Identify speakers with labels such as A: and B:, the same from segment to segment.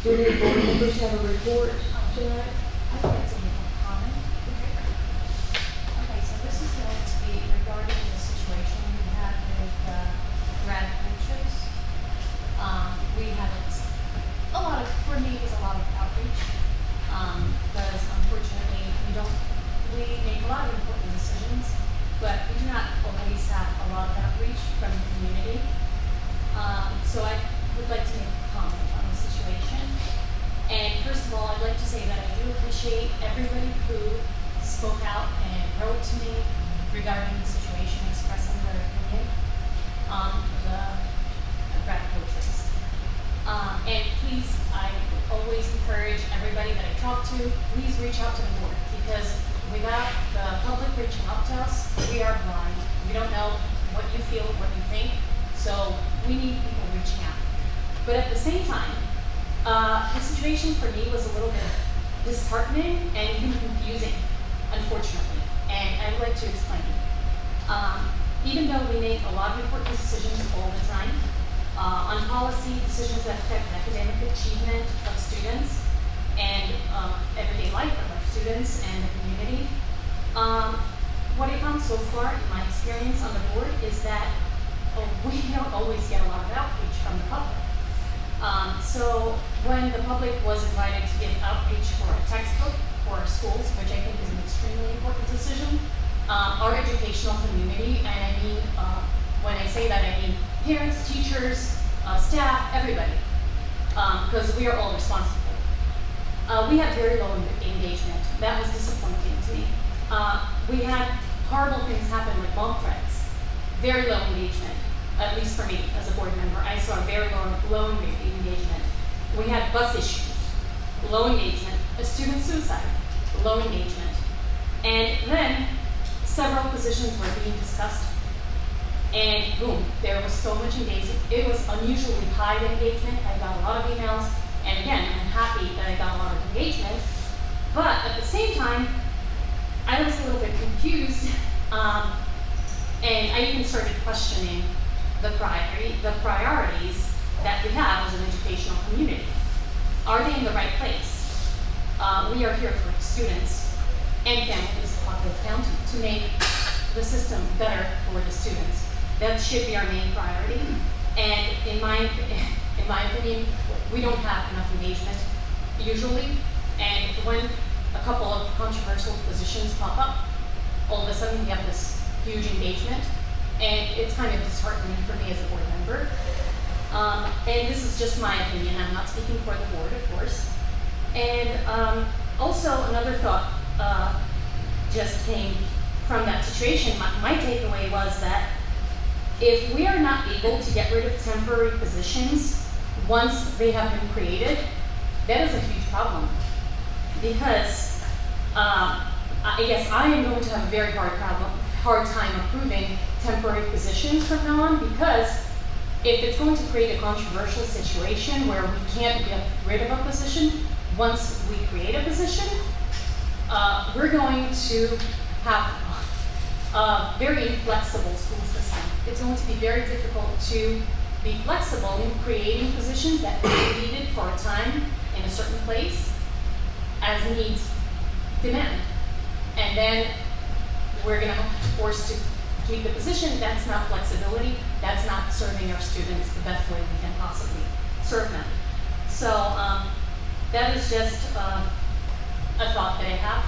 A: Do any board members have a report tonight?
B: I think it's a little common. Okay, so this is going to be regarding the situation we had with grad coaches. We had a lot of, for me, it was a lot of outreach, because unfortunately we make a lot of important decisions, but we do not always have a lot of outreach from the community. So I would like to make a comment on the situation. And first of all, I'd like to say that I do appreciate everybody who spoke out and wrote to me regarding the situation, expressing their opinion on the grad coaches. And please, I always encourage everybody that I talk to, please reach out to the board, because without the public reaching out to us, we are blind. We don't know what you feel, what you think, so we need people reaching out. But at the same time, the situation for me was a little bit disheartening and even confusing, unfortunately, and I would like to explain. Even though we make a lot of important decisions all the time, on policy, decisions that affect academic achievement of students and everyday life of our students and the community, what I found so far in my experience on the board is that we don't always get a lot of outreach from the public. So when the public was invited to give outreach for a textbook for our schools, which I think is an extremely important decision, our educational community, and I mean, when I say that, I mean parents, teachers, staff, everybody, because we are all responsible. We had very low engagement. That was disappointing to me. We had horrible things happen like bomb threats, very low engagement. At least for me, as a board member, I saw very low engagement. We had bus issues, low engagement, a student suicide, low engagement. And then several positions were being discussed, and boom, there was so much engagement. It was unusually high engagement. I got a lot of emails, and again, I'm happy that I got a lot of engagement. But at the same time, I was a little bit confused, and I even started questioning the priorities that we have as an educational community. Are they in the right place? We are here for students and families of Poplar County to make the system better for the students. That should be our main priority. And in my opinion, we don't have enough engagement usually. And when a couple of controversial positions pop up, all of a sudden we have this huge engagement. And it's kind of disheartening for me as a board member. And this is just my opinion. I'm not speaking for the board, of course. And also another thought just came from that situation. My takeaway was that if we are not able to get rid of temporary positions once they have been created, that is a huge problem. Because I guess I am going to have a very hard time approving temporary positions from now on, because if it's going to create a controversial situation where we can't get rid of a position once we create a position, we're going to have a very inflexible school system. It's going to be very difficult to be flexible in creating positions that are needed for a time in a certain place as needs demand. And then we're going to be forced to keep the position. That's not flexibility. That's not serving our students the best way we can possibly serve them. So that is just a thought that I have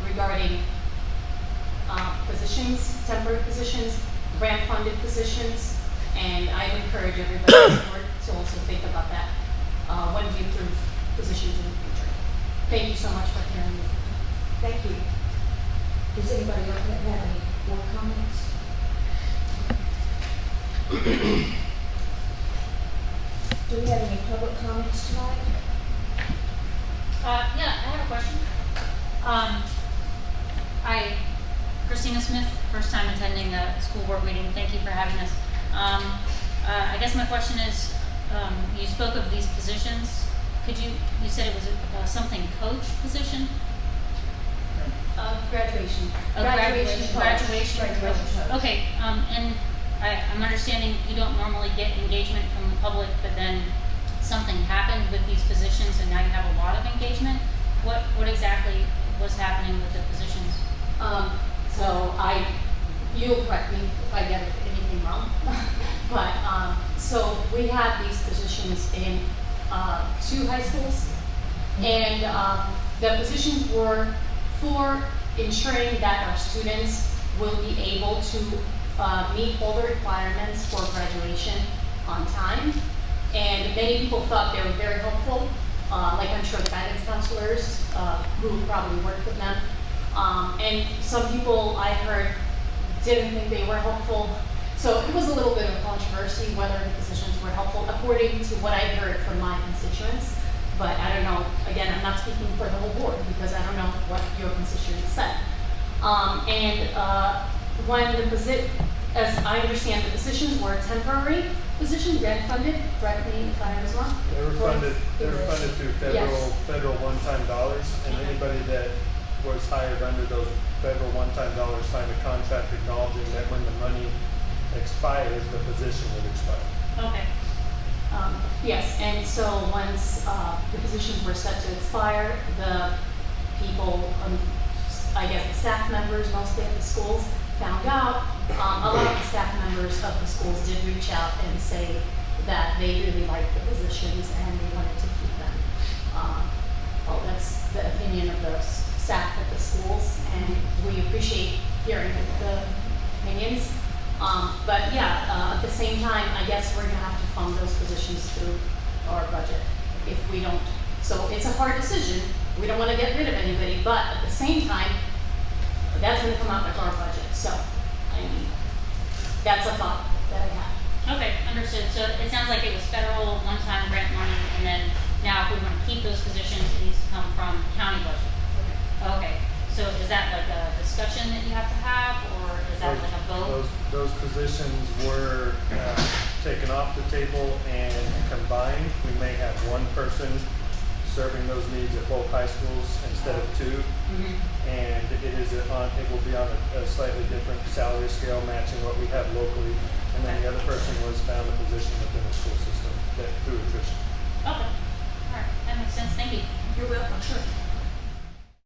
B: regarding positions, temporary positions, grant-funded positions, and I encourage everybody on the board to also think about that when we approve positions in the future. Thank you so much for hearing me.
A: Thank you. Does anybody else have any more comments? Do we have any public comments tonight?
C: Yeah, I have a question. Christina Smith, first time attending a school board meeting. Thank you for having us. I guess my question is, you spoke of these positions. You said it was a something coach position?
B: Graduation.
C: Graduation coach. Okay, and I'm understanding you don't normally get engagement from the public, but then something happened with these positions and have a lot of engagement. What exactly was happening with the positions?
B: So you'll correct me if I get anything wrong, but, so we have these positions in, 2 high schools, and, the positions were for ensuring that our students will be able to, meet all the requirements for graduation on time. And many people thought they were very helpful, like I'm sure the guidance counselors, who probably worked with them. And some people I heard didn't think they were helpful. So it was a little bit of controversy whether the positions were helpful, according to what I heard from my constituents. But I don't know, again, I'm not speaking for the whole board because I don't know what your constituents said. When as I understand, the positions were temporary positions, grant funded, correct me if I was wrong?
D: They were funded through
B: Yes.
D: federal one-time dollars, and anybody that was hired under those federal one-time dollars signed a contract acknowledging that when the money expires, the position would expire.
C: Okay.
B: Yes, and so once the positions were set to expire, the people, I guess the staff members mostly at the schools, found out. A lot of the staff members of the schools did reach out and say that they really liked the positions and they wanted to keep them. Well, that's the opinion of the staff at the schools, and we appreciate hearing the opinions. But yeah, at the same time, I guess we're gonna have to fund those positions through our budget if we don't. So it's a hard decision. We don't wanna get rid of anybody, but at the same time, that's gonna come out of our budget. So, I mean, that's a thought that I had.
C: Okay, understood. So it sounds like it was federal one-time grant money, and then now if we want to keep those positions, it needs to come from county budget. Okay, so is that like a discussion that you have to have, or is that like a vote?
D: Those positions were taken off the table and combined. We may have one person serving those needs at both high schools instead of 2. And it will be on a slightly different salary scale, matching what we have locally